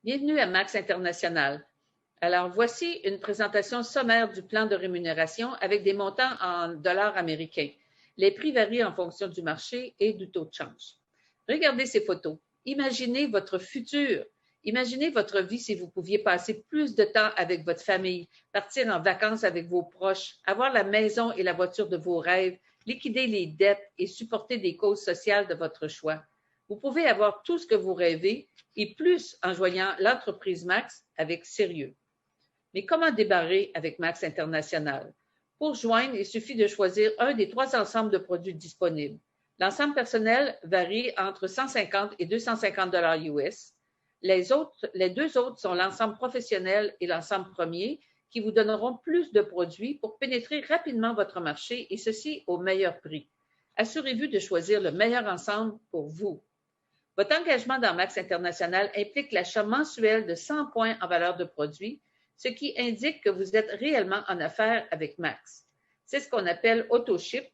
Bienvenue à Max International. Alors, voici une présentation sommaire du plan de rémunération avec des montants en dollars américains. Les prix varient en fonction du marché et du taux de change. Regardez ces photos. Imaginez votre futur. Imaginez votre vie si vous pouviez passer plus de temps avec votre famille, partir en vacances avec vos proches, avoir la maison et la voiture de vos rêves, liquider les dettes et supporter des causes sociales de votre choix. Vous pouvez avoir tout ce que vous rêvez et plus en joignant l'entreprise Max avec sérieux. Mais comment débarrer avec Max International? Pour joindre, il suffit de choisir un des 3 ensembles de produits disponibles. L'ensemble personnel varie entre 150 et 250 $ US. Les 2 autres sont l'ensemble professionnel et l'ensemble premier qui vous donneront plus de produits pour pénétrer rapidement votre marché et ceci au meilleur prix. Assurez-vous de choisir le meilleur ensemble pour vous. Votre engagement dans Max International implique l'achat mensuel de 100 points en valeur de produit, ce qui indique que vous êtes réellement en affaires avec Max. C'est ce qu'on appelle auto-ship,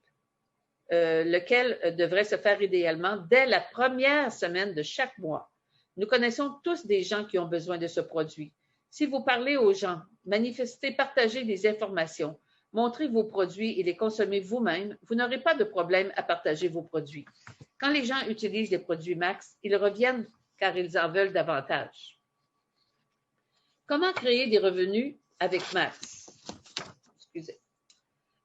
lequel devrait se faire idéalement dès la première semaine de chaque mois. Nous connaissons tous des gens qui ont besoin de ce produit. Si vous parlez aux gens, manifestez, partagez des informations, montrez vos produits et les consommez vous-même, vous n'aurez pas de problème à partager vos produits. Quand les gens utilisent les produits Max, ils reviennent car ils en veulent davantage. Comment créer des revenus avec Max? Excusez.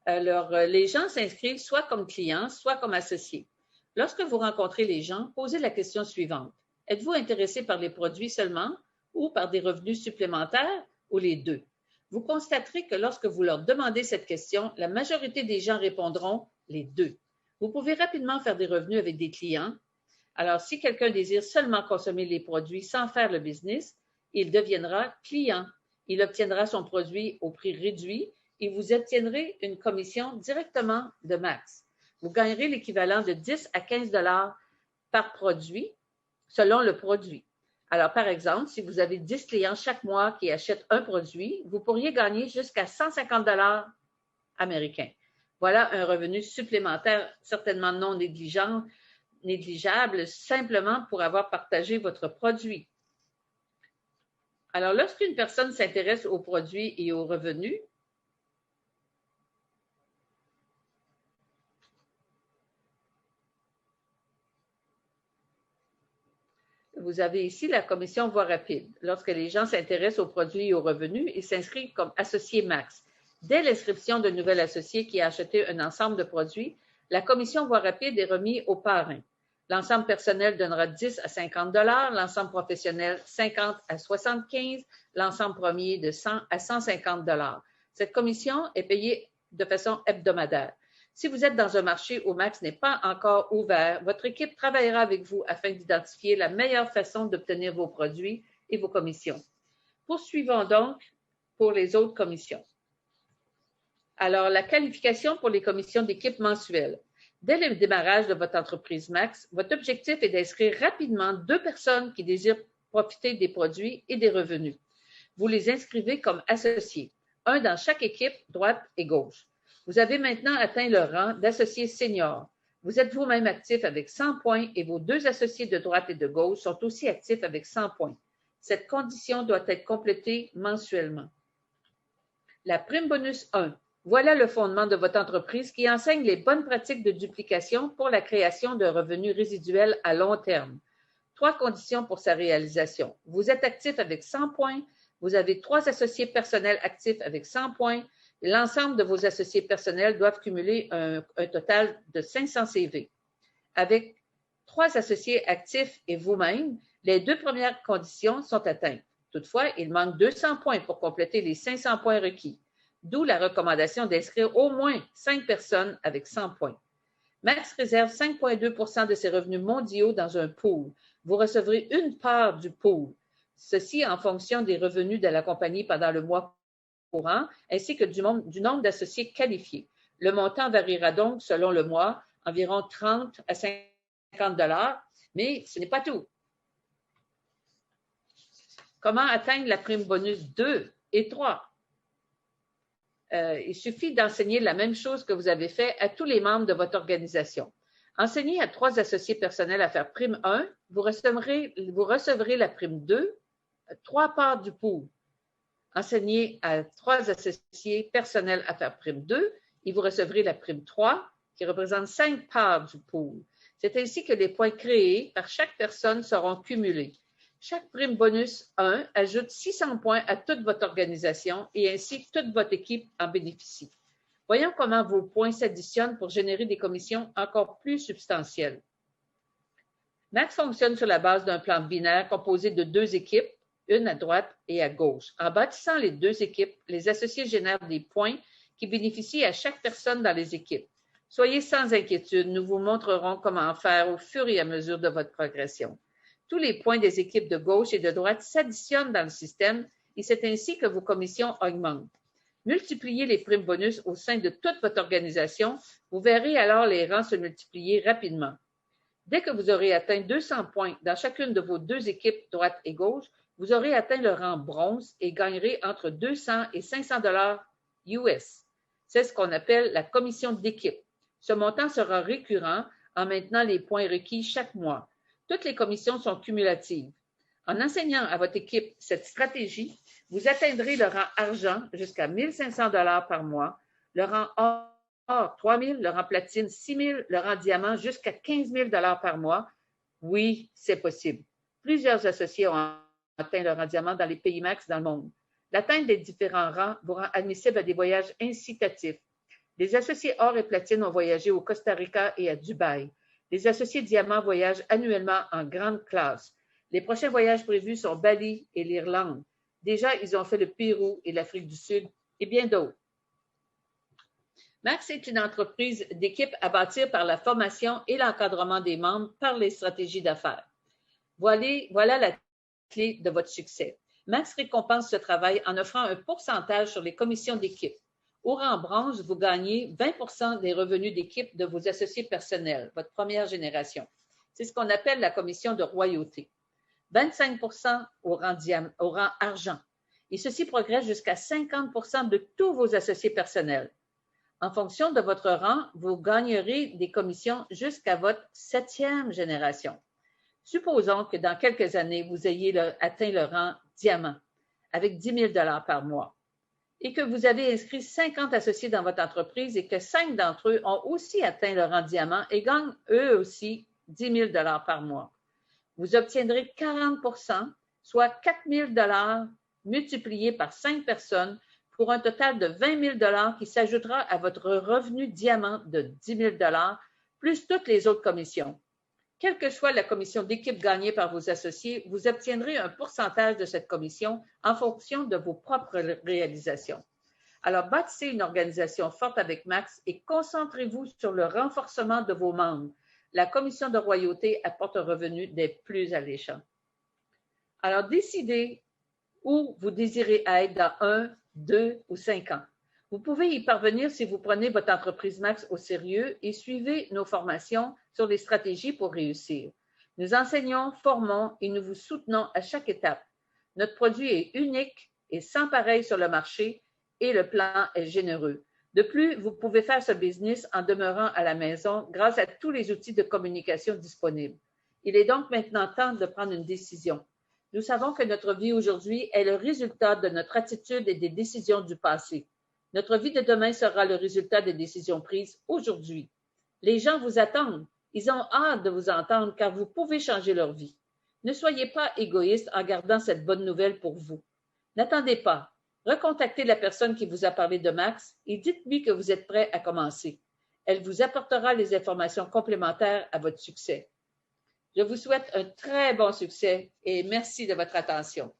Alors, les gens s'inscrivent soit comme clients, soit comme associés. Lorsque vous rencontrez les gens, posez la question suivante. Êtes-vous intéressé par les produits seulement ou par des revenus supplémentaires ou les deux? Vous constaterez que lorsque vous leur demandez cette question, la majorité des gens répondront les deux. Vous pouvez rapidement faire des revenus avec des clients. Alors, si quelqu'un désire seulement consommer les produits sans faire le business, il deviendra client. Il obtiendra son produit au prix réduit et vous obtiendrez une commission directement de Max. Vous gagnerez l'équivalent de 10 à 15 $ par produit selon le produit. Alors, par exemple, si vous avez 10 clients chaque mois qui achètent un produit, vous pourriez gagner jusqu'à 150 $ américains. Voilà un revenu supplémentaire certainement non négligeable, simplement pour avoir partagé votre produit. Alors, lorsqu'une personne s'intéresse aux produits et aux revenus, vous avez ici la commission voie rapide. Lorsque les gens s'intéressent aux produits et aux revenus, ils s'inscrivent comme associés Max. Dès l'inscription d'un nouvel associé qui a acheté un ensemble de produits, la commission voie rapide est remise au parrain. L'ensemble personnel donnera 10 à 50 $, l'ensemble professionnel 50 à 75, l'ensemble premier de 100 à 150 $. Cette commission est payée de façon hebdomadaire. Si vous êtes dans un marché où Max n'est pas encore ouvert, votre équipe travaillera avec vous afin d'identifier la meilleure façon d'obtenir vos produits et vos commissions. Poursuivons donc pour les autres commissions. Alors, la qualification pour les commissions d'équipe mensuelles. Dès le démarrage de votre entreprise Max, votre objectif est d'inscrire rapidement 2 personnes qui désirent profiter des produits et des revenus. Vous les inscrivez comme associés, un dans chaque équipe, droite et gauche. Vous avez maintenant atteint le rang d'associé senior. Vous êtes vous-même actif avec 100 points et vos 2 associés de droite et de gauche sont aussi actifs avec 100 points. Cette condition doit être complétée mensuellement. La prime bonus 1. Voilà le fondement de votre entreprise qui enseigne les bonnes pratiques de duplication pour la création d'un revenu résiduel à long terme. 3 conditions pour sa réalisation. Vous êtes actif avec 100 points, vous avez 3 associés personnels actifs avec 100 points, et l'ensemble de vos associés personnels doivent cumuler un total de 500 CV. Avec 3 associés actifs et vous-même, les 2 premières conditions sont atteintes. Toutefois, il manque 200 points pour compléter les 500 points requis. D'où la recommandation d'inscrire au moins 5 personnes avec 100 points. Max réserve 5,2 % de ses revenus mondiaux dans un pool. Vous recevrez une part du pool. Ceci en fonction des revenus de la compagnie pendant le mois courant, ainsi que du nombre d'associés qualifiés. Le montant variera donc selon le mois, environ 30 à 50 $, mais ce n'est pas tout. Comment atteindre la prime bonus 2 et 3? Il suffit d'enseigner la même chose que vous avez fait à tous les membres de votre organisation. Enseignez à 3 associés personnels à faire prime 1, vous recevrez la prime 2 3 parts du pool. Enseignez à 3 associés personnels à faire prime 2 et vous recevrez la prime 3 qui représente 5 parts du pool. C'est ainsi que les points créés par chaque personne seront cumulés. Chaque prime bonus 1 ajoute 600 points à toute votre organisation et ainsi toute votre équipe en bénéficie. Voyons comment vos points s'additionnent pour générer des commissions encore plus substantielles. Max fonctionne sur la base d'un plan binaire composé de 2 équipes, une à droite et à gauche. En bâtissant les 2 équipes, les associés génèrent des points qui bénéficient à chaque personne dans les équipes. Soyez sans inquiétude, nous vous montrerons comment faire au fur et à mesure de votre progression. Tous les points des équipes de gauche et de droite s'additionnent dans le système et c'est ainsi que vos commissions augmentent. Multipliez les primes bonus au sein de toute votre organisation, vous verrez alors les rangs se multiplier rapidement. Dès que vous aurez atteint 200 points dans chacune de vos 2 équipes droite et gauche, vous aurez atteint le rang bronze et gagnerez entre 200 et 500 $ US. C'est ce qu'on appelle la commission d'équipe. Ce montant sera récurrent en maintenant les points requis chaque mois. Toutes les commissions sont cumulatives. En enseignant à votre équipe cette stratégie, vous atteindrez le rang argent jusqu'à 1 500 $ par mois, le rang or 3 000, le rang platine 6 000, le rang diamant jusqu'à 15 000 $ par mois. Oui, c'est possible. Plusieurs associés ont atteint le rang diamant dans les pays max dans le monde. L'atteinte des différents rangs vous rend admissible à des voyages incitatifs. Les associés or et platine ont voyagé au Costa Rica et à Dubaï. Les associés diamant voyagent annuellement en grande classe. Les prochains voyages prévus sont Bali et l'Irlande. Déjà, ils ont fait le Pérou et l'Afrique du Sud et bien d'autres. Max est une entreprise d'équipe à bâtir par la formation et l'encadrement des membres par les stratégies d'affaires. Voilà la clé de votre succès. Max récompense ce travail en offrant un pourcentage sur les commissions d'équipe. Au rang bronze, vous gagnez 20 % des revenus d'équipe de vos associés personnels, votre première génération. C'est ce qu'on appelle la commission de royauté. 25 % au rang argent. Et ceci progresse jusqu'à 50 % de tous vos associés personnels. En fonction de votre rang, vous gagnerez des commissions jusqu'à votre 7e génération. Supposons que dans quelques années, vous ayez atteint le rang diamant avec 10 000 $ par mois et que vous avez inscrit 50 associés dans votre entreprise et que 5 d'entre eux ont aussi atteint le rang diamant et gagnent eux aussi 10 000 $ par mois. Vous obtiendrez 40 %, soit 4 000 $ multipliés par 5 personnes pour un total de 20 000 $ qui s'ajoutera à votre revenu diamant de 10 000 $, plus toutes les autres commissions. Quelle que soit la commission d'équipe gagnée par vos associés, vous obtiendrez un pourcentage de cette commission en fonction de vos propres réalisations. Alors, bâtissez une organisation forte avec Max et concentrez-vous sur le renforcement de vos membres. La commission de royauté apporte un revenu des plus alléchants. Alors, décidez où vous désirez être dans 1, 2 ou 5 ans. Vous pouvez y parvenir si vous prenez votre entreprise Max au sérieux et suivez nos formations sur les stratégies pour réussir. Nous enseignons, formons et nous vous soutenons à chaque étape. Notre produit est unique et sans pareil sur le marché et le plan est généreux. De plus, vous pouvez faire ce business en demeurant à la maison grâce à tous les outils de communication disponibles. Il est donc maintenant temps de prendre une décision. Nous savons que notre vie aujourd'hui est le résultat de notre attitude et des décisions du passé. Notre vie de demain sera le résultat des décisions prises aujourd'hui. Les gens vous attendent. Ils ont hâte de vous entendre car vous pouvez changer leur vie. Ne soyez pas égoïste en gardant cette bonne nouvelle pour vous. N'attendez pas. Recontactez la personne qui vous a parlé de Max et dites-lui que vous êtes prêt à commencer. Elle vous apportera les informations complémentaires à votre succès. Je vous souhaite un très bon succès et merci de votre attention.